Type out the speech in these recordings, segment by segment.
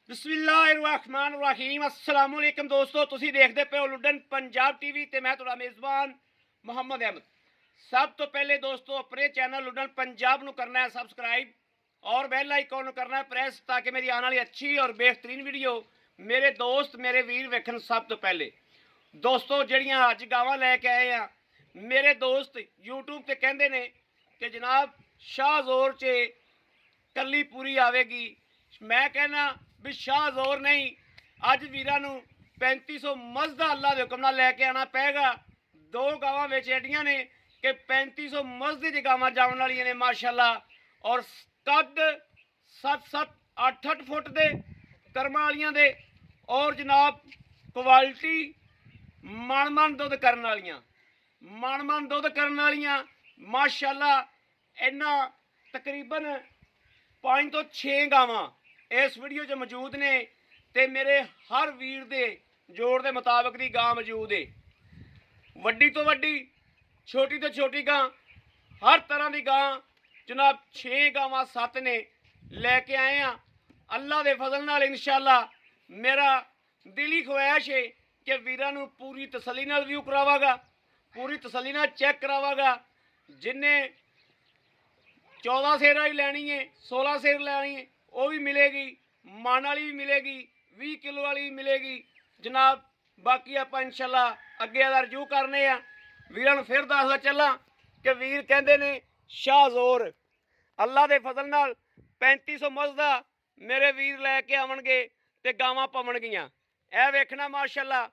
बिस्मिल्लाहिर्रहमानिर्रहीम अस्सलाम वालेकुम दोस्तों, ਤੁਸੀਂ ਦੇਖਦੇ ਪਏ ਹੋ ਲੁੱਡਨ ਪੰਜਾਬ ਟੀਵੀ ਤੇ ਮੈਂ ਤੁਹਾਡਾ ਮੇਜ਼ਬਾਨ ਮੁਹੰਮਦ ਅਹਿਮਦ। ਸਭ ਤੋਂ ਪਹਿਲੇ ਦੋਸਤੋ ਆਪਣੇ ਚੈਨਲ ਲੁੱਡਨ ਪੰਜਾਬ ਨੂੰ ਕਰਨਾ ਹੈ ਸਬਸਕ੍ਰਾइब और बेल आइकन ਨੂੰ ਕਰਨਾ ਹੈ ਪ੍ਰੈਸ ताकि मेरी आने वाली अच्छी और बेहतरीन वीडियो मेरे दोस्त मेरे वीर ਵੇਖਣ। सब तो पहले दोस्तों ਜਿਹੜੀਆਂ ਅੱਜ ਗਾਵਾਂ ਲੈ ਕੇ ਆਏ ਆ ਮੇਰੇ ਦੋਸਤ YouTube ਤੇ ਕਹਿੰਦੇ ਨੇ ਕਿ ਜਨਾਬ ਸ਼ਾਹਜ਼ੋਰ 'ਚ ਕੱਲੀ ਪੂਰੀ ਆਵੇਗੀ। मैं कहना भी शाहजोर नहीं, अज वीरां नूं 3500 मजदा अल्लाह के हुक्म नाल लैके आना पेगा। दो गावां विच एडियां ने कि 3500 मजदे च गावां जावन वालियां ने माशाअल्लाह, और कद 7-7 8-8 फुट दे करमां वालियां दे, और जनाब क्वालिटी मन दुध करन वालियां, मन दुध करन वालियां माशाअल्लाह। इन्ना तकरीबन 5 तो 6 गावां इस वीडियो च मौजूद ने ते मेरे हर वीर दे जोड़ के मुताबिक दी गां मौजूद है। वड्डी तो वड्डी, छोटी तो छोटी गां, हर तरह की गां जनाब 6 गावां 7 ने लैके आए हैं अल्लाह के फजल नाल इंशाअल्लाह। मेरा दिली ख्वाहिश है कि वीरां नूं पूरी तसल्ली नाल व्यू करावागा, पूरी तसल्ली नाल चैक करावागा। जिन्हें 14 सेर वाली लैनी है, 16 सेर लैनी है, वो भी मिलेगी, मन वाली भी मिलेगी, 20 किलो वाली भी मिलेगी जनाब। बाकी आप इंशाल्लाह अगे अदा रजू करने वीरां नूं फिर दसदा चला कि वीर कहंदे ने शाहजोर अल्लाह के फजल नाल 3500 मजदा मेरे वीर लैके आवणगे ते गावां पवणगियां। ए वेखना माशाअल्लाह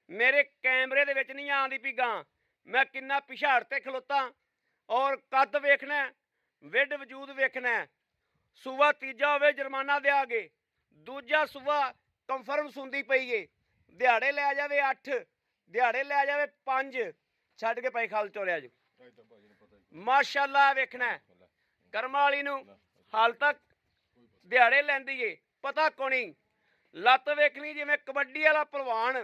मेरे कैमरे दे विच नहीं आंदी पई गां, मैं किन्ना पिछाड़ ते खलोता, और कद वेखना, विड वजूद वेखना। सूआ तीजा होवे जुर्माना देआगे, दूजा सूआ कंफर्म सुनदी पई है, दिहाड़े लै जावे 8, दिहाड़े लै जावे 5, छड्ड के पई खाल चोरिया जो माशाअल्लाह। वेखना करम वाली नूं हाल तक दिहाड़े लैंदी है, पता कोनी लत्त वेखनी जिवें कबड्डी वाला पहलवान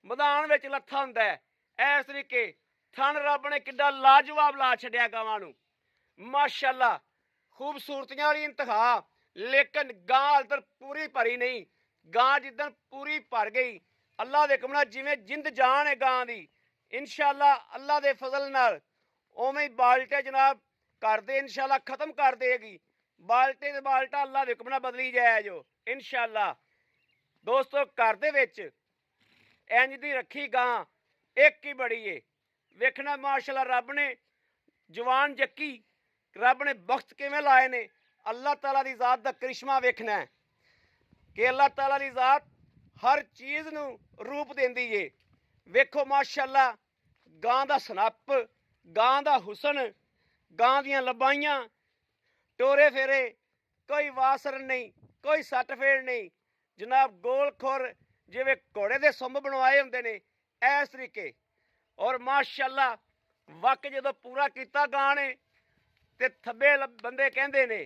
मैदान विच लत्था हुंदा है, इस तरीके थन रब ने किड्डा लाजवाब ला छड्डिया गावां नूं माशाअल्लाह। खूबसूरतियां वाली इंतहा, लेकिन गां इधर पूरी भरी नहीं। गां जिदन पूरी भर गई अल्लाह दे हुक्म नाल जिवें जिंद जान है गां दी इंशाअल्लाह अल्लाह दे फजल नाल उवें ही बाल्टे जनाब कर दे इंशाअल्लाह खत्म कर देगी। बाल्टे ते बाल्टा अल्लाह दे हुक्म नाल बदली जाए जो इंशाअल्लाह। दोस्तों घर दे विच इंज दी रखी गां एक ही बड़ी है। वेखना माशाअल्लाह रब ने जवान जक्की रब ने बख्त किवें लाए ने। अल्लाह ताला दी जात दा करिश्मा वेखना है कि अल्लाह ताला दी जात हर चीज़ नूं रूप देंदी है। वेखो माशाअल्लाह गां दा सनप, गां दा हुसन, गां दियां लबाइयां, टोरे फेरे, कोई वासर नहीं, कोई सट फेड़ नहीं जनाब। गोल खुर जिवें घोड़े दे सुंब बनवाए हुंदे ने इस तरीके। और माशाअल्लाह वक जदों पूरा कीता गां ने ते थब्बे बंदे कहंदे ने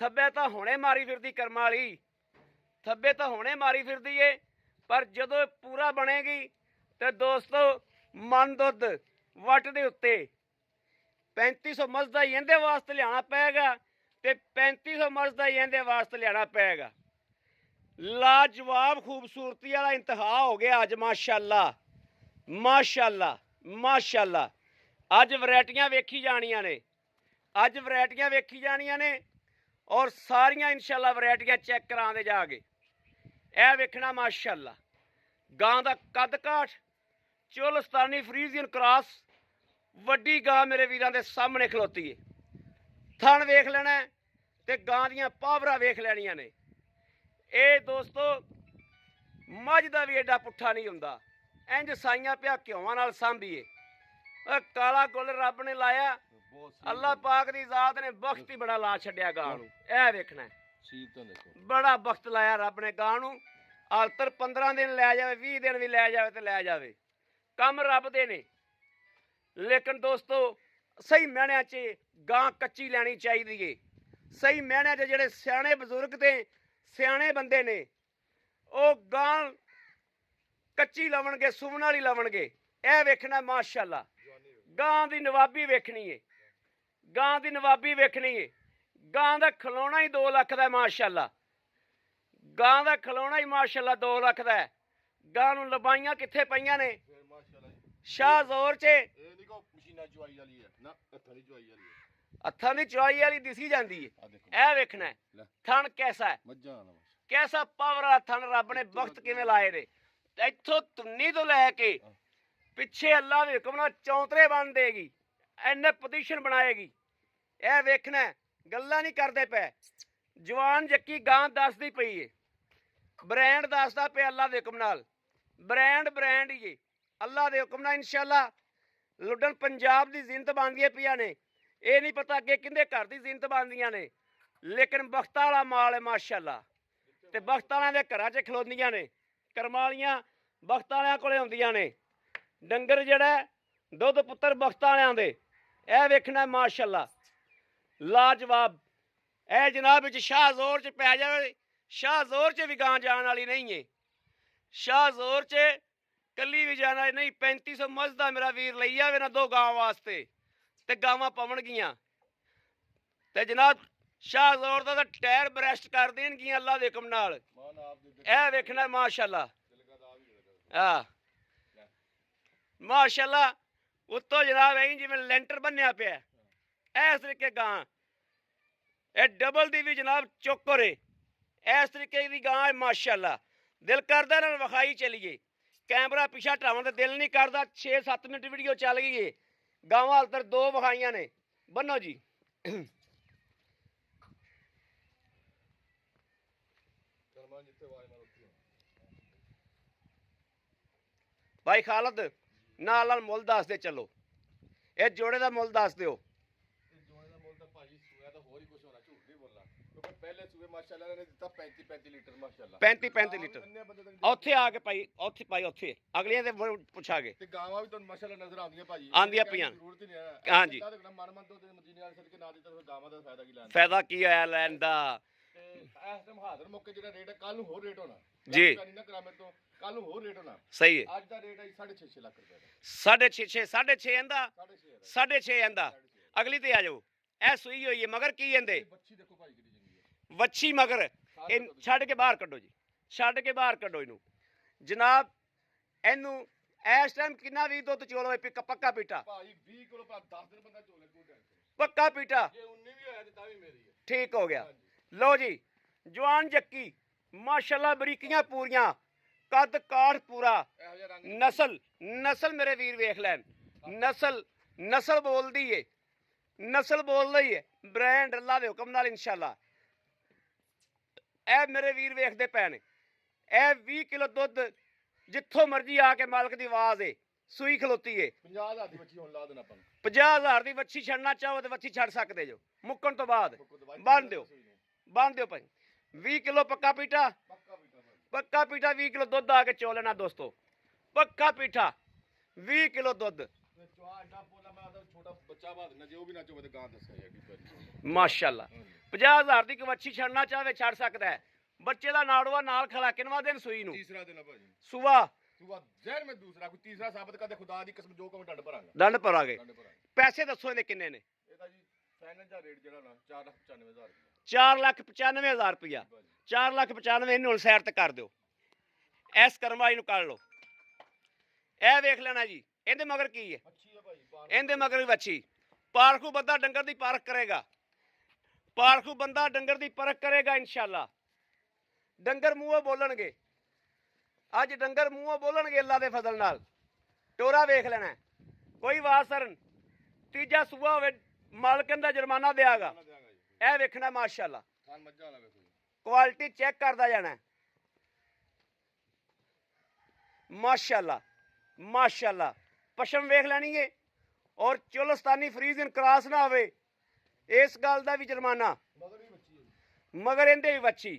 थब्बे तां हुणे मारी फिरदी करम वाली, थब्बे तां हुणे मारी फिरदी है, पर जदों पूरा बनेगी तो दोस्तों मन दुध वट दे उत्ते 3500 मजदा ही इहदे वास्ते लियाना पेगा ते 3500 मजदा ही इहदे वास्ते लियाना पेगा। लाजवाब खूबसूरती वाला इंतहा हो गया अज माशाअल्लाह माशाअल्लाह माशाअल्लाह। अज वैरायटियां वेखी जानियां ने, अज वैरायटियां वेखी जानियां ने, और सारियां इंशाअल्लाह वैरायटियां चेक करांदे जाके। ए वेखना माशाअल्लाह गां दा कद काठ चोलस्तानी फ्रीजियन क्रॉस वड्डी गां मेरे वीरां दे सामने खलोती है। थन वेख लेना ते गां दियां पावरां वेख लैनियां ने। ए दोस्तों मझ दा भी एडा पुट्ठा नहीं हुंदा, इंज साइयां पिया घ्योआं नाल सांभीए। काला गुल रब ने लाया, अल्लाह पाक दी जात ने बख्त ही बड़ा ला छड्डिया गां नूं। ए वेखना बड़ा बख्त लाया रब ने गां नूं। आलतर 15 दिन लै जावे, 20 दिन भी लै जावे ते लै जावे, कम रब दे ने। लेकिन दोस्तों सही मैहणियां च गां कच्ची लैनी चाहिदी है। सही मैहणियां च जिहड़े सियाणे बजुर्ग ते सियाणे बंदे ने ਉਹ गां कच्ची लवणगे, सुवन वाली लवणगे। ए वेखना माशाअल्लाह गां दी नवाबी वेखनी है, गां दी नवाबी वेखनी है। गां दा खलोना ही 2 लाख दा माशाअल्लाह। ਗਾਂ ਦਾ ਖਲੋਣਾ ਹੀ ਮਾਸ਼ਾਅੱਲਾ 2 ਲੱਖ ਦਾ ਹੈ। ਗਾਂ ਨੂੰ ਲਬਾਈਆਂ ਕਿੱਥੇ ਪਈਆਂ ਨੇ ਸ਼ਾਹ ਜ਼ੋਰ 'ਚ। ਇਹ ਨਹੀਂ ਕੋ ਮਸ਼ੀਨਾਂ ਚੁਆਈ ਵਾਲੀ ਹੈ ਨਾ, ਹੱਥਾਂ ਦੀ ਚੁਆਈ ਵਾਲੀ ਹੈ। ਹੱਥਾਂ ਦੀ ਚੁਆਈ ਵਾਲੀ ਦਿਸੀ ਜਾਂਦੀ ਹੈ। ਇਹ ਵੇਖਣਾ ਹੈ ਥਣ ਕੈਸਾ ਹੈ, ਮੱਝਾਂ ਨਾਲ ਕੈਸਾ ਪਾਵਰ ਵਾਲਾ ਥਣ ਰੱਬ ਨੇ ਵਕਤ ਕਿਵੇਂ ਲਾਏ ਨੇ। ਇੱਥੋਂ ਤੁੰਨੀ ਤੋਂ ਲੈ ਕੇ ਪਿੱਛੇ ਅੱਲਾ ਦੇ ਹੁਕਮ ਨਾਲ ਚੌਂਤਰੇ ਬਣ ਦੇਗੀ, ਐਨੇ ਪੋਜੀਸ਼ਨ ਬਣਾਏਗੀ। ਇਹ ਵੇਖਣਾ ਗੱਲਾਂ ਨਹੀਂ ਕਰਦੇ ਪਏ। ਜਵਾਨ ਜੱਕੀ ਗਾਂ ਦੱਸਦੀ ਪਈ ਏ, ਬ੍ਰਾਂਡ ਦੱਸਦਾ ਪਿਆ ਅੱਲਾ ਦੇ ਹੁਕਮ ਨਾਲ। ਬ੍ਰਾਂਡ ਹੀ ਏ ਅੱਲਾ ਦੇ ਹੁਕਮ ਨਾਲ। ਇਨਸ਼ਾਅੱਲਾ ਲੁੱਡਨ ਪੰਜਾਬ ਦੀ ਜ਼ਿੰਦ ਬਣਦੀਆਂ ਪਈਆਂ ਨੇ। ਇਹ ਨਹੀਂ ਪਤਾ ਅੱਗੇ ਕਿੰਦੇ ਘਰ ਦੀ ਜ਼ਿੰਦ ਬਣਦੀਆਂ ਨੇ, ਲੇਕਿਨ ਬਖਤਾਂ ਵਾਲਾ ਮਾਲ ਹੈ ਮਾਸ਼ਾਅੱਲਾ। ਤੇ ਬਖਤਾਂ ਵਾਲਿਆਂ ਦੇ ਘਰਾਂ 'ਚ ਖਲੋਂਦੀਆਂ ਨੇ, ਕਰਮਾਂ ਵਾਲੀਆਂ ਬਖਤਾਂ ਵਾਲਿਆਂ ਕੋਲੇ ਹੁੰਦੀਆਂ ਨੇ। ਡੰਗਰ ਜਿਹੜਾ ਦੁੱਧ ਪੁੱਤਰ ਬਖਤਾਂ ਵਾਲਿਆਂ ਦੇ। ਇਹ ਵੇਖਣਾ ਮਾਸ਼ਾਅੱਲਾ ਲਾਜਵਾਬ। ਇਹ ਜਨਾਬ ਵਿੱਚ ਸ਼ਾਹ ਜ਼ੋਰ 'ਚ ਪੈ ਜਾਵੇ। ਸ਼ਾਹ ਜ਼ੋਰ 'ਚ ਵੀ ਗਾਂ ਜਾਣ ਵਾਲੀ ਨਹੀਂ ਏ। ਸ਼ਾਹ ਜ਼ੋਰ 'ਚ ਕੱਲੀ ਵੀ ਜਾਣ ਵਾਲੀ ਨਹੀਂ। 3500 ਮੱਝ ਦਾ ਮੇਰਾ ਵੀਰ ਲਈ ਆਵੇ ਨਾ 2 ਗਾਂ ਵਾਸਤੇ ਤੇ ਗਾਵਾਂ ਪਵਣਗੀਆਂ। ਤੇ ਜਨਾਬ ਸ਼ਾਹ ਜ਼ੋਰ ਦਾ ਤਾਂ ਟਾਇਰ ਬਰੈਸਟ ਕਰ ਦੇਣਗੀਆਂ ਅੱਲਾ ਦੇ ਹੁਕਮ ਨਾਲ। ਇਹ ਵੇਖਣਾ ਮਾਸ਼ਾਅੱਲਾ। ਮਾਸ਼ਾਅੱਲਾ ਉੱਤੋਂ ਜਨਾਬ ਐਂ ਜਿਵੇਂ ਲੈਂਟਰ ਬੰਨਿਆ ਪਿਆ ਇਸ ਤਰੀਕੇ ਗਾਂ। ਇਹ ਡਬਲ ਦੀ ਵੀ ਜਨਾਬ ਚੋਕਰ ਏ। ਇਸ ਤਰੀਕੇ ਦੀ ਗਾਂ ਹੈ ਮਾਸ਼ਾਅੱਲਾ। ਦਿਲ ਕਰਦਾ ਇਹਨਾਂ ਨੂੰ ਵਿਖਾਈ ਚਲੀਏ। ਕੈਮਰਾ ਪਿੱਛਾ ਢਾਵਣ ਦਾ ਦਿਲ ਨਹੀਂ ਕਰਦਾ। 6-7 ਮਿੰਟ ਵੀਡੀਓ ਚੱਲ ਗਈ ਏ। ਗਾਵਾਂ ਹਾਲ ਤੱਕ 2 ਵਿਖਾਈਆਂ ਨੇ। ਬੰਨੋ ਜੀ। ਭਾਈ ਖਾਲਦ ਨਾਲ ਮੁੱਲ ਦੱਸ ਦੇ ਚਲੋ। ਇਹ ਜੋੜੇ ਦਾ ਮੁੱਲ ਦੱਸ ਦਿਓ। ਜੋੜੇ ਦਾ ਮੁੱਲ ਤਾਂ ਭਾਜੀ ਸੂਆ ਤਾਂ ਹੋਰ ਹੀ ਕੁਝ ਹੋਣਾ, ਝੂਠ ਨਹੀਂ ਬੋਲਣਾ। ਕਿਉਂਕਿ ਪਹਿਲੇ ਸੂਏ ਮਾਸ਼ਾਅੱਲਾ ਇਹਨਾਂ ਨੇ ਦਿੱਤਾ 35 ਲੀਟਰ ਮਾਸ਼ਾਅੱਲਾ। 35 ਲੀਟਰ। ਉੱਥੇ ਆ ਕੇ ਭਾਈ ਉੱਥੇ ਅਗਲੀਆਂ ਦੇ ਪੁੱਛਾਂਗੇ। ਤੇ ਗਾਵਾਂ ਵੀ ਤੁਹਾਨੂੰ ਮਾਸ਼ਾਅੱਲਾ ਨਜ਼ਰ ਆਉਂਦੀਆਂ ਭਾਜੀ। ਆਉਂਦੀਆਂ ਪਈਆਂ ਜ਼ਰੂਰਤ ਹੀ ਨਹੀਂ ਹੈ। ਹਾਂਜੀ ਮਨ ਤੋਂ ਤੇ ਮਦੀਨੇ ਵਾਲੇ ਸਦਕੇ ਨਾ ਦਿੱਤਾ ਗਾਵਾਂ ਦਾ ਫਾਇਦਾ ਕੀ ਲੈਣ। ਫਾਇਦਾ ਕੀ ਹੋਇਆ ਲੈਣ ਦਾ। ਤੇ ਇਸ ਟਾਈਮ ਹਾਜ਼ਰ ਮੌਕੇ ਜਿਹੜਾ ਰੇਟ ਹੈ ਕੱਲ ਨੂੰ ਹੋਰ ਰੇਟ ਹੋਣਾ ਜੀ। ਨਾ ਕਰਾ ਮੇਰੇ ਤੋਂ, ਕੱਲ ਨੂੰ ਹੋਰ ਰੇਟ ਹੋਣਾ। ਸਹੀ ਹੈ। ਅੱਜ ਦਾ ਰੇਟ ਹੈ 6.5 ਲੱਖ ਰੁਪਏ ਦਾ। 6.5 ਇਹਦਾ 6.5 ਇਹਦਾ। ਅਗਲੀ ਤੇ ਆ ਜਾਓ। ਇਹ ਸੂਈ ਹੋਈ ਹੈ ਮਗਰ ਕੀ ਕਹਿੰਦੇ ਬੱਚੀ ਦੇਖੋ ਭਾਈ ਕਿੰਨੀ ਚੰਗੀ ਹੈ। ਵੱਛੀ ਮਗਰ ਇਹ ਛੱਡ ਕੇ ਬਾਹਰ ਕੱਢੋ ਜੀ। ਛੱਡ ਕੇ ਬਾਹਰ ਕੱਢੋ ਇਹਨੂੰ ਜਨਾਬ। ਇਹਨੂੰ ਇਸ ਟਾਈਮ ਕਿੰਨਾ ਵੀ ਦੁੱਧ ਚੋਲ ਹੋਏ ਪੱਕਾ ਪੀਟਾ ਭਾਈ 20 ਕਿਲੋ 10 ਦਿਨ ਬੰਦਾ ਚੋਲੇ ਕੋਈ ਟੈਨਸ਼ਨ ਪੱਕਾ ਪੀਟਾ। ਜੇ 19 ਵੀ ਹੋਇਆ ਤੇ ਤਾਂ ਵੀ ਮੇਰੀ ਹੈ। ਠੀਕ ਹੋ ਗਿਆ। ਲੋ ਜੀ ਜਵਾਨ ਜੱਕੀ ਮਾਸ਼ਾਅੱਲਾ ਬਰੀਕੀਆਂ ਪੂਰੀਆਂ, ਕੱਦ ਕਾਠ ਪੂਰਾ, ਇਹੋ ਜਿਹਾ ਰੰਗ ਨਸਲ ਮੇਰੇ ਵੀਰ ਵੇਖ ਲੈਣ। ਨਸਲ ਬੋਲਦੀ ਏ, ਨਸਲ ਬੋਲਦਾ ਹੀ ਹੈ। ਬ੍ਰਾਂਡ ਅੱਲਾ ਦੇ ਹੁਕਮ ਨਾਲ ਇਨਸ਼ਾਅੱਲਾ। ਇਹ ਮੇਰੇ ਵੀਰ ਵੇਖਦੇ ਪਏ ਨੇ। ਇਹ 20 ਕਿਲੋ ਦੁੱਧ ਜਿੱਥੋਂ ਮਰਜ਼ੀ ਆ ਕੇ ਮਾਲਕ ਦੀ ਆਵਾਜ਼ ਏ। ਸੂਈ ਖਲੋਤੀ ਏ। 50,000 ਦੀ ਬੱਚੀ ਹੁਣ ਲਾ ਦੇਣਾ ਆਪਾਂ ਨੂੰ। 50,000 ਦੀ ਵੱਛੀ ਛੱਡਣਾ ਚਾਹੋ ਤੇ ਵੱਛੀ ਛੱਡ ਸਕਦੇ ਜੋ ਮੁੱਕਣ ਤੋਂ ਬਾਅਦ। ਬੰਨ ਦਿਓ ਭਾਈ। 20 ਕਿਲੋ ਪੱਕਾ ਪੀਟਾ 20 ਕਿਲੋ ਦੁੱਧ ਆ ਕੇ ਚੋ ਲੈਣਾ ਦੋਸਤੋ। ਪੱਕਾ ਪੀਠਾ 20 ਕਿਲੋ ਦੁੱਧ ਛੋਟਾ ਬੱਚਾ ਬਾਦ ਨਾ ਜੇ ਉਹ ਵੀ ਨਾ ਚੋਵੇ ਤੇ ਗਾਂ ਦੱਸਿਆ ਯਾਰ ਮਾਸ਼ਾਅੱਲਾ। 50,000 ਦੀ ਵੱਛੀ ਛੱਡਣਾ ਚਾਹਵੇ ਛੱਡ ਸਕਦਾ ਹੈ। ਬੱਚੇ ਦਾ ਨਾੜੂਆ ਨਾਲ ਖੜਾ ਕਿੰਨਵਾ ਦਿਨ ਸੂਈ ਨੂੰ। ਤੀਸਰਾ ਦਿਨ ਭਾਜੀ। ਸੁਬਾ ਜ਼ਹਿਰ ਮੈਂ ਦੂਸਰਾ ਕੋਈ ਤੀਸਰਾ ਸਾਬਤ ਕਰਦੇ ਖੁਦਾ ਦੀ ਕਸਮ ਜੋ ਕਮ ਡੰਡ ਭਰਾਂਗਾ। ਡੰਡ ਭਰਾਂਗੇ। ਪੈਸੇ ਦੱਸੋ ਇਹਦੇ ਕਿੰਨੇ ਨੇ। ਇਹਦਾ ਜੀ ਫਾਈਨਲ ਦਾ ਰੇਟ ਜਿਹੜਾ ਨਾ 4,95,000 4,95,000 ਰੁਪਇਆ। 4,95,000 ਇਹਨੂੰ ਹੁਣ ਸਾਈਡ ਤੇ ਕਰ ਦਿਓ। ਇਸ ਕਰਮਾਈ ਨੂੰ ਕੱਢ ਲਓ। ਇਹ ਵੇਖ ਲੈਣਾ ਜੀ ਇਹਦੇ ਮਗਰ ਕੀ ਹੈ। ਇਹਦੇ ਮਗਰ ਵੀ ਵੱਛੀ। ਪਾਰਖੂ ਬੰਦਾ ਡੰਗਰ ਦੀ ਪਰਖ ਕਰੇਗਾ। ਪਾਰਖੂ ਬੰਦਾ ਡੰਗਰ ਦੀ ਪਰਖ ਕਰੇਗਾ ਇਨਸ਼ਾਅੱਲਾ। ਡੰਗਰ ਮੂੰਹੋਂ ਬੋਲਣਗੇ। ਅੱਜ ਡੰਗਰ ਮੂੰਹੋਂ ਬੋਲਣਗੇ ਅੱਲਾ ਦੇ ਫਜ਼ਲ ਨਾਲ। ਟੋਰਾ ਵੇਖ ਲੈਣਾ। ਕੋਈ ਵਾਸਰਨ ਤੀਜਾ ਸੂਆ ਹੋਵੇ ਮਾਲਕਨ ਦਾ ਜੁਰਮਾਨਾ ਦਿਆਗਾ। ਇਹ ਵੇਖਣਾ ਮਾਸ਼ਾਅੱਲਾ। ਕੁਆਲਿਟੀ ਚੈੱਕ ਕਰਦਾ ਜਾਣਾ। ਮਾਸ਼ਾਅੱਲਾ ਪਸ਼ਮ ਵੇਖ ਲੈਣੀ ਹੈ। ਔਰ ਚੁਲਸਤਾਨੀ ਫਰੀਜ਼ਨ ਕਰਾਸ ਨਾ ਹੋਵੇ ਇਸ ਗੱਲ ਦਾ ਵੀ ਜੁਰਮਾਨਾ। ਮਗਰ ਇਹਦੇ ਵੀ ਵੱਛੀ।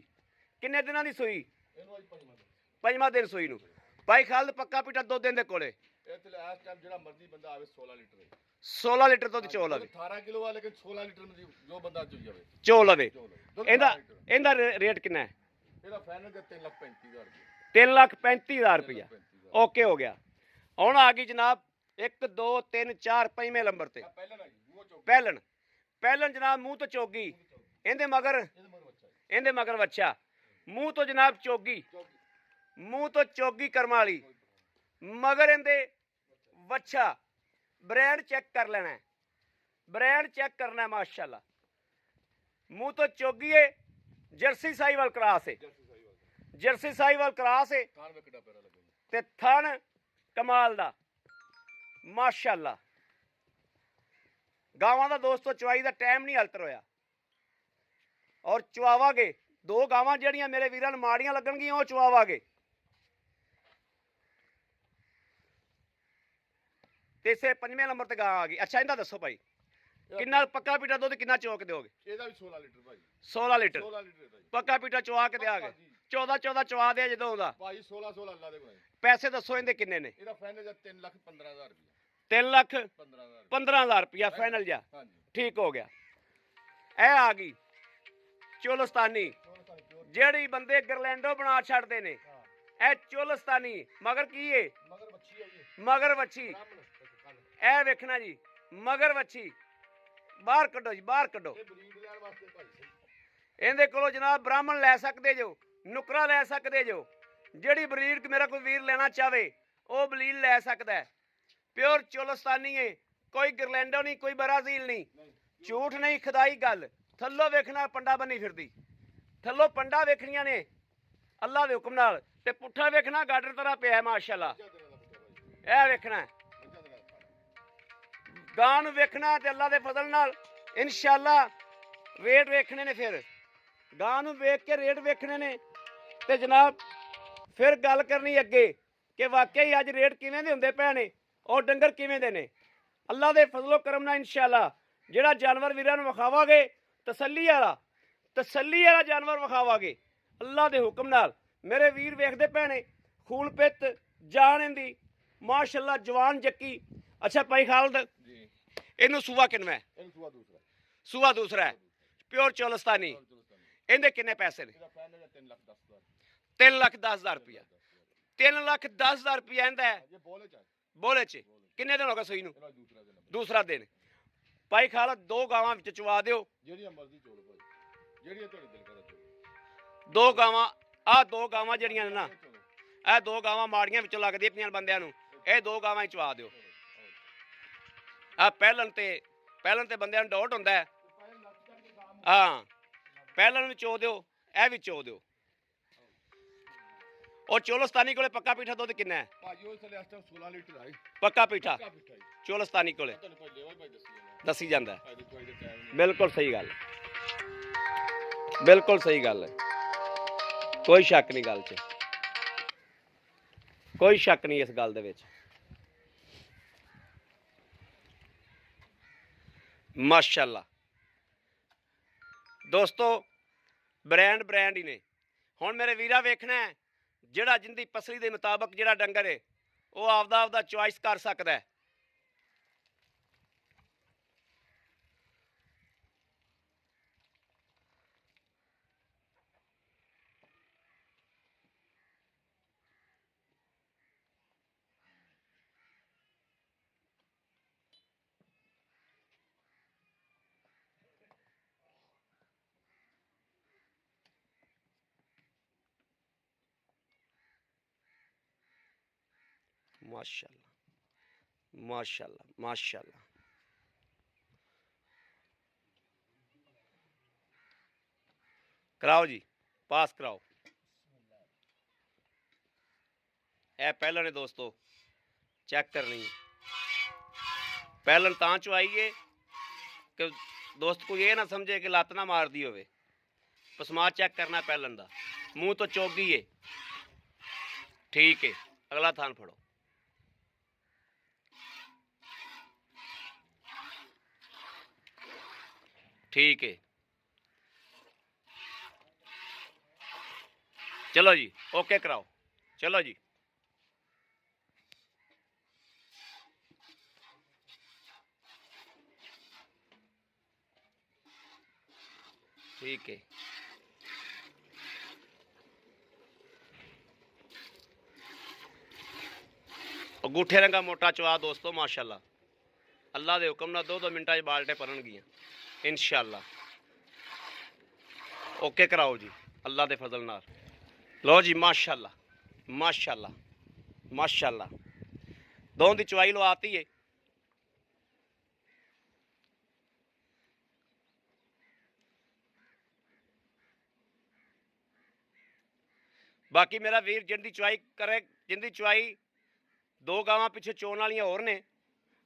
ਕਿੰਨੇ ਦਿਨਾਂ ਦੀ ਸੂਈ। 5ਵਾਂ ਦਿਨ ਸੂਈ ਨੂੰ। ਭਾਈ ਖਾਲਦ ਪੱਕਾ ਪੀਟਾ 2 ਦਿਨ ਦੇ ਕੋਲੇ। ਜਿਹੜਾ ਮਰਜ਼ੀ ਬੰਦਾ ਆਵੇ 16 ਲੀਟਰ 16 ਲੀਟਰ ਦੁੱਧ ਚੋ ਲਵੇ। 18 ਕਿਲੋ ਆ ਲੇਕਿਨ 16 ਲੀਟਰ ਜੋ ਬੰਦਾ ਚੋ ਜਾਵੇ ਚੋ ਲਵੇ। ਇਹਦਾ ਰੇਟ ਕਿੰਨਾ ਹੈ। ਇਹਦਾ ਫਾਈਨਲ 3,35,000 ਰੁਪਏ। 3,35,000 ਰੁਪਇਆ। ਓਕੇ ਹੋ ਗਿਆ। ਹੁਣ ਆ ਗਈ ਜਨਾਬ 1 2 3 4 5ਵੇਂ ਨੰਬਰ ਤੇ ਪਹਿਲਣ ਜਨਾਬ ਮੂੰਹ ਤੋਂ ਚੋਗੀ। ਇਹਦੇ ਮਗਰ ਵੱਛਾ। ਮੂੰਹ ਤੋਂ ਜਨਾਬ ਚੋਗੀ, ਮੂੰਹ ਤੋਂ ਚੋਗੀ ਕਰਮਾਂ ਵਾਲੀ। ਮਗਰ ਇਹਦੇ ਵੱਛਾ, ਬ੍ਰਾਂਡ ਚੈੱਕ ਕਰ ਲੈਣਾ ਹੈ, ਬ੍ਰਾਂਡ ਚੈੱਕ ਕਰਨਾ ਹੈ ਮਾਸ਼ਾਅੱਲਾ। ਮੂੰਹ ਤੋਂ ਚੋਗੀ ਏ, ਜਰਸੀ ਸਾਈਵਾਲ ਕਰਾਸ ਏ, ਜਰਸੀ ਸਾਈਵਾਲ ਕਰਾਸ ਏ ਤੇ ਥਣ ਕਮਾਲ ਦਾ ਮਾਸ਼ਾਅੱਲਾ। ਗਾਵਾਂ ਦਾ ਦੋਸਤੋ ਚਵਾਈ ਦਾ ਟਾਈਮ ਨਹੀਂ ਹਲਤਰ ਹੋਇਆ ਔਰ ਚਵਾਵਾਂਗੇ। 2 ਗਾਵਾਂ ਜਿਹੜੀਆਂ ਮੇਰੇ ਵੀਰਾਂ ਨੂੰ ਮਾੜੀਆਂ ਲੱਗਣਗੀਆਂ ਉਹ ਚਵਾਵਾਂਗੇ। ਤੇ ਇਸੇ 5ਵੇਂ ਨੰਬਰ ਤੇ ਗਾਂ ਆ ਗਈ। ਅੱਛਾ ਇਹਦਾ ਦੱਸੋ ਭਾਈ, ਕਿੰਨਾ ਪੱਕਾ ਪੀਟਾ ਦੁੱਧ ਕਿੰਨਾ ਚੋ ਕੇ ਦਿਓਗੇ? ਇਹਦਾ ਵੀ 16 ਲੀਟਰ ਭਾਈ, 16 ਲੀਟਰ 16 ਲੀਟਰ ਦਾ ਜੀ ਪੱਕਾ ਪੀਟਾ ਚਵਾ ਕੇ ਦਿਆਗੇ। 14 ਚਵਾ ਦੇ ਜਦੋਂ ਆਉਂਦਾ ਭਾਈ, 16 ਅੱਲਾ ਦੇ ਕੋਲ। ਪੈਸੇ ਦੱਸੋ ਇਹਦੇ ਕਿੰਨੇ ਨੇ? ਇਹਦਾ ਫਾਈਨਲ 3,15,000 ਰੁਪਏ। 3,15,000 ਰੁਪਇਆ ਫਾਈਨਲ ਜਾ। ਹਾਂਜੀ ਠੀਕ ਹੋ ਗਿਆ। ਇਹ ਆ ਗਈ ਚੋਲਸਤਾਨੀ, ਜਿਹੜੀ ਬੰਦੇ ਗਰਲੈਂਡੋ ਬਣਾ ਛੱਡਦੇ ਨੇ। ਇਹ ਚੋਲਸਤਾਨੀ ਮਗਰ ਕੀ ਏ? ਮਗਰ ਬੱਚੀ ਹੈ ਜੀ, ਮਗਰ ਵੱਛੀ। ਇਹ ਵੇਖਣਾ ਜੀ, ਮਗਰ ਵੱਛੀ। ਬਾਹਰ ਕੱਢੋ ਜੀ, ਬਾਹਰ ਕੱਢੋ। ਇਹ ਬਰੀਡ ਲੈਣ ਵਾਸਤੇ ਭਾਈ ਸਹੀ। ਇਹਦੇ ਕੋਲੋਂ ਜਨਾਬ ਬ੍ਰਾਹਮਣ ਲੈ ਸਕਦੇ ਜੋ, ਨੁਕਰਾ ਲੈ ਸਕਦੇ ਜੋ। ਜਿਹੜੀ ਬਰੀਡ ਮੇਰਾ ਕੋਈ ਵੀਰ ਲੈਣਾ ਚਾਹਵੇ ਉਹ ਬਲੀਲ ਲੈ ਸਕਦਾ ਹੈ। ਪਿਓਰ ਚੋਲਸਤਾਨੀ ਹੈ, ਕੋਈ ਗਰਲੈਂਡੋ ਨਹੀਂ, ਕੋਈ ਬਰਾਜ਼ੀਲ ਨਹੀਂ, ਝੂਠ ਨਹੀਂ, ਖੁਦਾਈ ਗੱਲ। ਥੱਲੋਂ ਵੇਖਣਾ ਪੰਡਾ ਬਣੀ ਫਿਰਦੀ, ਥੱਲੋਂ ਪੰਡਾ ਵੇਖਣੀਆਂ ਨੇ ਅੱਲਾ ਦੇ ਹੁਕਮ ਨਾਲ, ਤੇ ਪੁੱਠਾ ਵੇਖਣਾ ਗਾਡਰ ਤਰ੍ਹਾਂ ਪਿਆ ਮਾਸ਼ਾਅੱਲਾ। ਇਹ ਵੇਖਣਾ ਗਾਂ ਨੂੰ ਵੇਖਣਾ ਤੇ ਅੱਲਾ ਦੇ ਫਜ਼ਲ ਨਾਲ ਇਨਸ਼ਾਅੱਲਾ ਰੇਟ ਵੇਖਣੇ ਨੇ। ਫਿਰ ਗਾਂ ਨੂੰ ਵੇਖ ਕੇ ਰੇਟ ਵੇਖਣੇ ਨੇ ਤੇ ਜਨਾਬ ਫਿਰ ਗੱਲ ਕਰਨੀ ਅੱਗੇ ਕਿ ਵਾਕਈ ਅੱਜ ਰੇਟ ਕਿਵੇਂ ਦੇ ਹੁੰਦੇ ਪਏ ਨੇ ਔਰ ਡੰਗਰ ਕਿਵੇਂ ਦੇ ਨੇ। ਅੱਲਾ ਦੇ ਫਜ਼ਲੋ ਕਰਮ ਨਾਲ ਇਨਸ਼ਾਅੱਲਾ ਜਿਹੜਾ ਜਾਨਵਰ ਵੀਰਾਂ ਨੂੰ ਵਿਖਾਵਾਂਗੇ ਤਸੱਲੀ ਵਾਲਾ ਜਾਨਵਰ ਵਿਖਾਵਾਂਗੇ ਅੱਲਾ ਦੇ ਹੁਕਮ ਨਾਲ। ਮੇਰੇ ਵੀਰ ਵੇਖਦੇ ਪਏ ਨੇ ਖੂਨ ਪਿੱਤ ਜਾਨ ਇਹਦੀ ਮਾਸ਼ਾਅੱਲਾ, ਜਵਾਨ ਜੱਕੀ। ਅੱਛਾ ਭਾਈ ਖਾਲਦ ਜੀ, ਇਹਨੂੰ ਸੂਆ ਕਿੰਨਾ? ਇਹਨੂੰ ਸੂਆ ਦੂਸਰਾ, ਸੂਆ ਦੂਸਰਾ ਹੈ, ਪਿਓਰ ਚੋਲਸਤਾਨੀ। ਇਹਦੇ ਕਿੰਨੇ ਪੈਸੇ ਨੇ? ਇਹਦਾ ਫਾਈਨਲ 3,10,000। 3,10,000 ਰੁਪਇਆ। 3,10,000 ਰੁਪਇਆ ਇਹਦਾ ਹੈ। ਇਹ ਬੋਲੇ ਚ ਬੋਲੇ ਚ ਕਿੰਨੇ ਦਿਨ ਹੋ ਗਏ ਸੂਈ ਨੂੰ? ਇਹਦਾ ਦੂਸਰਾ ਦਿਨ, ਦੂਸਰਾ ਦਿਨ। ਭਾਈ ਖਾਲਦ 2 ਗਾਵਾਂ ਵਿੱਚ ਚਵਾ ਦਿਓ, ਜਿਹੜੀਆਂ ਮਰਜ਼ੀ ਚੋਲ ਭਾਈ, ਜਿਹੜੀਆਂ ਤੁਹਾਡੇ ਦਿਲ ਕਰੇ ਚੋਲ। 2 ਗਾਵਾਂ, ਆਹ 2 ਗਾਵਾਂ ਜਿਹੜੀਆਂ ਨੇ ਨਾ, ਇਹ 2 ਗਾਵਾਂ ਮਾੜੀਆਂ ਵਿੱਚੋਂ ਲੱਗਦੀਆਂ ਪਈਆਂ ਬੰਦਿਆਂ ਨੂੰ, ਇਹ 2 ਗਾਵਾਂ ਹੀ ਚਵਾ ਦਿਓ। ਆ ਪਹਿਲਣ ਤੇ ਬੰਦਿਆਂ ਨੂੰ ਡਾਊਟ ਹੁੰਦਾ ਹੈ। ਹਾਂ, ਪਹਿਲਣ ਵੀ ਚੋ ਦਿਓ, ਇਹ ਵੀ ਚੋ ਦਿਓ। ਉਹ ਚੋਲਸਤਾਨੀ ਕੋਲੇ ਪੱਕਾ ਪੀਠਾ ਦੁੱਧ ਕਿੰਨਾ ਹੈ? ਭਾਜੀ ਉਹ ਥਲੇ ਇਸ ਟਾਈਮ 16 ਲੀਟਰ ਆਈ ਪੱਕਾ ਪੀਠਾ ਪੱਕਾ ਪਿੱਠਾ ਜੀ। ਚੋਲਸਤਾਨੀ ਕੋਲੇ ਤੁਹਾਨੂੰ ਭਾਈ ਲੈਵਾ ਭਾਈ ਦੱਸੀ ਜਾਣਾ, ਦੱਸੀ ਜਾਂਦਾ ਹੈ। ਭਾਈ ਦੀ ਕੋਈ ਦੇ ਟਾਈਮ ਨਹੀਂ। ਬਿਲਕੁਲ ਸਹੀ ਗੱਲ, ਬਿਲਕੁਲ ਸਹੀ ਗੱਲ ਹੈ, ਕੋਈ ਸ਼ੱਕ ਨਹੀਂ ਗੱਲ 'ਚ, ਕੋਈ ਸ਼ੱਕ ਨਹੀਂ ਇਸ ਗੱਲ ਦੇ ਵਿੱਚ। ਮਾਸ਼ਾਅੱਲਾ ਦੋਸਤੋ, ਬ੍ਰਾਂਡ ਹੀ ਨੇ। ਹੁਣ ਮੇਰੇ ਵੀਰਾ ਵੇਖਣਾ ਹੈ ਜਿਹੜਾ ਜਿੰਦੀ ਪਸਲੀ ਦੇ ਮੁਤਾਬਕ ਜਿਹੜਾ ਡੰਗਰ ਹੈ ਉਹ ਆਪਦਾ ਚੁਆਇਸ ਕਰ ਸਕਦਾ ਹੈ। माशाल्लाह माशाल्लाह माशाल्लाह। कराओ जी, पास कराओ। ए पहलन है दोस्तों, चेक करनी है। पहलन तां चुआइए कि दोस्त को ये ना समझे कि लत ना मार दी होवे। पसमा चेक करना पहलन दा, मुंह तो चौगी है, ठीक है। अगला थान फड़ो, ठीक है। चलो जी, ओके कराओ, चलो जी। ठीक है। अंगूठे रंगा मोटा चवा दोस्तों माशाल्लाह। अल्लाह दे हुक्म नाल 2-2 मिनटां च बाल्टे भरनगियां इंशाअल्लाह। ओके कराओ जी। अल्लाह दे फजल नाल। लो जी माशाअल्लाह माशाअल्लाह माशाअल्लाह, दों दी चवाई लवाती है। बाकी मेरा वीर जिंदी चवाई करे, जिंदी चवाई दो गावां पिछे चोन वालियां होर ने,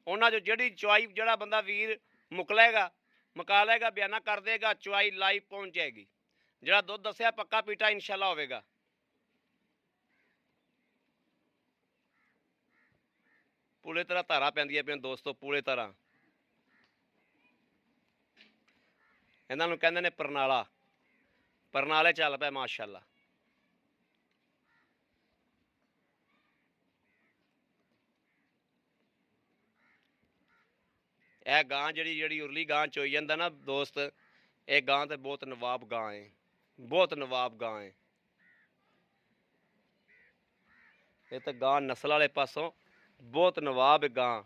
उन्हां जो जिहड़ी चवाई जिहड़ा बंदा वीर मुका लेगा बयाना कर देगा, चवाई लाइव पहुंच जाएगी। जिहड़ा दुध दस्सिया पक्का पीटा इंशाअल्लाह होवेगा। पूरे तरह धारा पैंदियां पियां दोस्तों, पूरे तरह। इन्हां नूं कहंदे ने परनाला, परनाले चल पिया माशाअल्लाह। यह गां जिहड़ी उरली गां चोई जांदा ना दोस्त, ये गां तो बहुत नवाब गां है, बहुत नवाब गां है। ये तो गां नस्ल वाले पासों बहुत नवाब गां,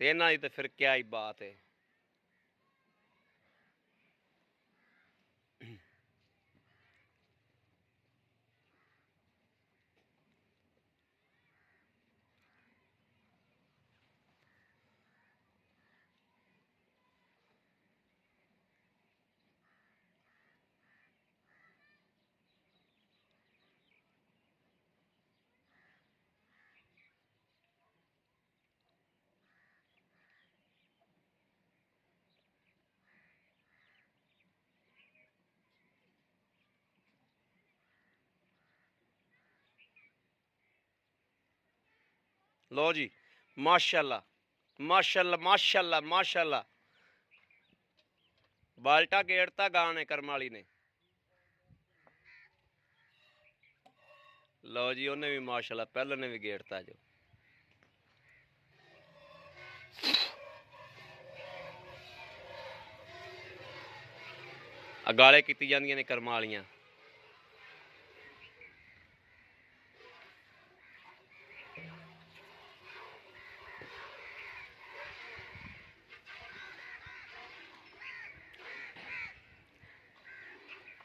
ते इन्हां दी तो फिर क्या ही बात है। लो जी माशाअल्लाह माशाअल्लाह माशाअल्लाह माशाअल्लाह, बाल्टा गेड़ता गां ने करम वाली ने। लो जी उन्हें भी माशाअल्लाह पहले ने भी गेड़ता जो। अगाले कीती जांदियां ने करम वालियां।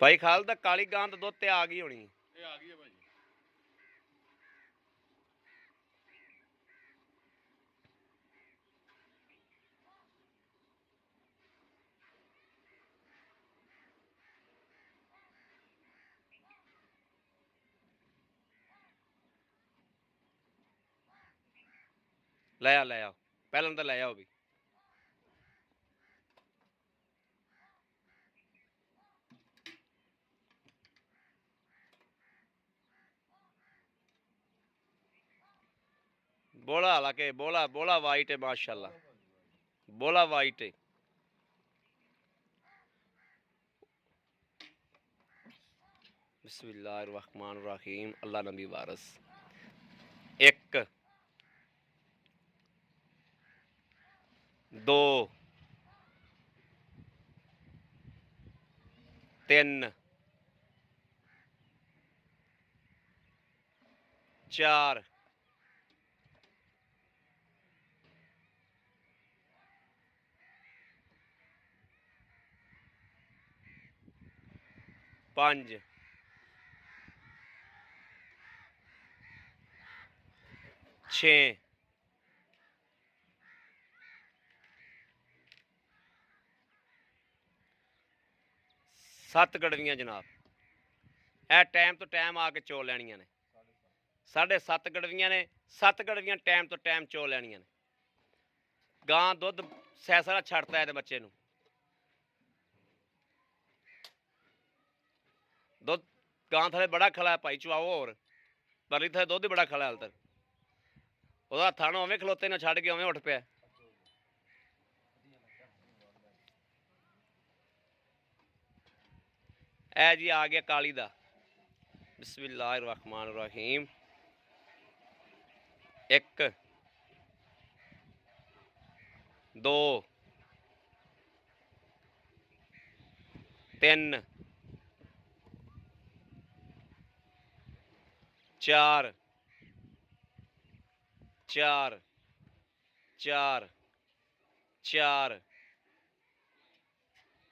भाई खालदा काली गां तो दुध ते आ गई होनी। ये आ गई है भाई। ले आओ पहले तो ले आओ भी। बोला हालांकि बोला बोला वाइट है माशाअल्लाह, बोला वाइट है। बिस्मिल्लाहिर्रहमानिर्रहीम, अल्लाह नबी वारस। एक दो तीन चार पांच छे सत्त गड़वियां जनाब। ए टाइम तो टाइम आके चो लैनियां ने। 7.5 गड़वियां ने, 7 गड़वियां टाइम तो टाइम चो लैनियां ने। गां दुध सैसरा छड़ता है बच्चे नूं। दुध गां थले बड़ा खला है भाई, चुआओ होर पर इत्थे दुध बड़ा खला हाल तक। ओहदा थण उवें खलोते ने छड़ के उवें उठ पिया। ए जी आ गया काली दा। बिस्मिल्लाहिर्रहमानिर्रहीम। एक दो तीन चार चार चार चार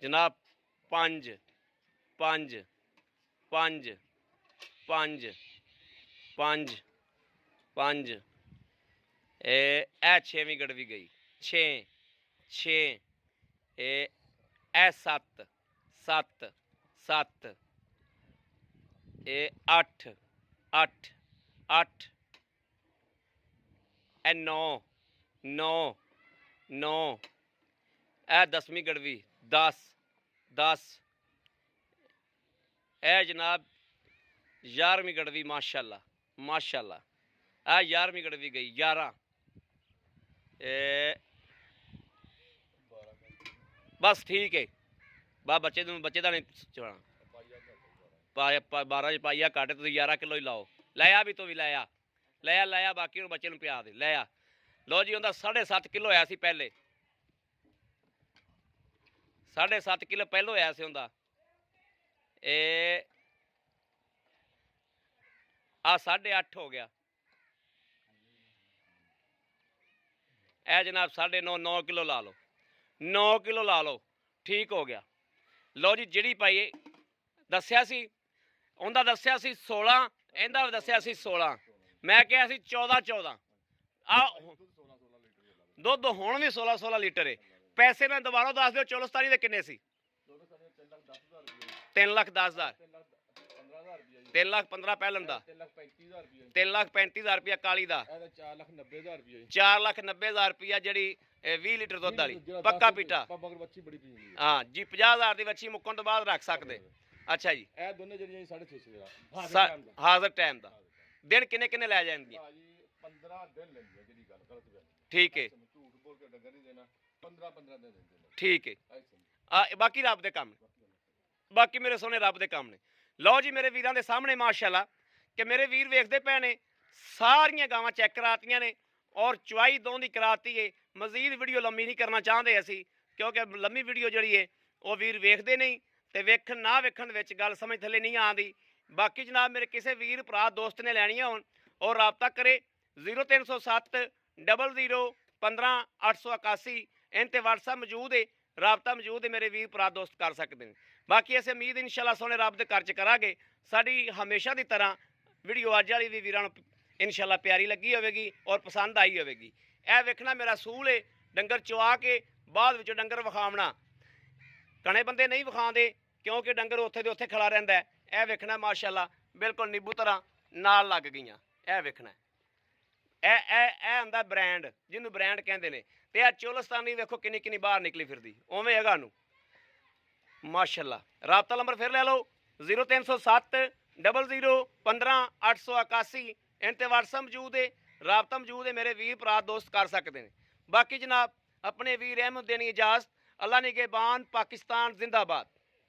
जनाब 5 5 5 5 5 5 ਇਹ 6ਵੀਂ ਗੜਵੀ ਗਈ 6 6 ਇਹ 7 7 7 ਇਹ 8 8 8 ਇਹ 9 9 9 ਇਹ 10ਵੀਂ ਗੜਵੀ 10 10 ਇਹ ਜਨਾਬ 11ਵੀਂ ਗੜਵੀ ਮਾਸ਼ਾਅੱਲਾ ਮਾਸ਼ਾਅੱਲਾ ਇਹ 11ਵੀਂ ਗੜਵੀ ਗਈ 11 बस ठीक है बा बच्चे का नहीं चढ़ाना 12 पाइया घट तुम 11 किलो ही लाओ लाया भी तो भी लाया लाया लाया बाकी बच्चे पिया दे लाया लो जी उनका 7.5 किलो होया सी पहले 7.5 किलो पहले होया सी उनका आ 8.5 हो गया ए जनाब 9.5 9 किलो ला लो 9 किलो ला लो ठीक हो गया लो जी जिहड़ी पाई दस्या सी उनका दस्या सी 16 इहदा दस्या सी 16 मैं कहा सी 14 14 आ दुध हुण भी 16 16 लीटर है पैसे मैं दोबारा दस दो चौलस्तानी दे किन्ने सी 3,10,000 3,15,000 पहलन का 3,35,000 रुपया काली का 4,90,000 रुपया जी 20 लीटर दुध वाली पक्का पीटा हाँ जी 50,000 की बच्ची मुक्कण तो बाद रख सकते अच्छा जी हाजिर टाइम का दिन किन्ने किन्ने लै जाएंगे ठीक है ठीक है बाकी रब दे काम बाकी मेरे सोने रब दे काम ने लो जी मेरे वीरां दे सामने माशाअल्लाह कि मेरे वीर वेखदे पे ने सारियां गावां चेक करातियां ने और चुआई दों दी कराती है मजीद वीडियो लंबी नहीं करना चाहते असी क्योंकि लंबी वीडियो जिहड़ी है वो वीर वेखदे नहीं ते वेखण ना वेखण विच गल समझ थले नहीं आंदी बाकी जनाब मेरे किसी वीर भरा दोस्त ने लैणियां होण और राबता करे 0307 00 15 881 इन ते WhatsApp मौजूद है राबता मौजूद है मेरे वीर भरा दोस्त कर सकते हैं बाकी असें उम्मीद इंशाअल्लाह सोने रब दे घर च करांगे साडी हमेशा की तरह वीडियो अज वाली भी वीरां नूं इंशाअल्लाह प्यारी लगी होवेगी और पसंद आई होवेगी यह वेखना मेरा सूल है डंगर चुआ के बाद विचों डंगर विखावना कणे बंदे नहीं विखांदे क्योंकि डंगर उत्थे दे उत्थे खड़ा रहिंदा है यह वेखना माशाअल्लाह बिल्कुल नींबू तरह नाल लग गईयां यह वेखना ए आंदा ब्रांड जिन्होंने ब्रांड कहते हैं तो यह चोलस्तानी वेखो किन्नी किन्नी बाहर निकली फिरदी उवें हैगा नूं माशाअल्लाह राबता नंबर फिर ले लो 0307 00 15 881 इन ते WhatsApp मौजूद है राबता मौजूद है मेरे वीर भरा दोस्त कर सकते हैं बाकी जनाब अपने वीर अहमद देनी इजाज़त अल्लाह निगहबान पाकिस्तान जिंदाबाद।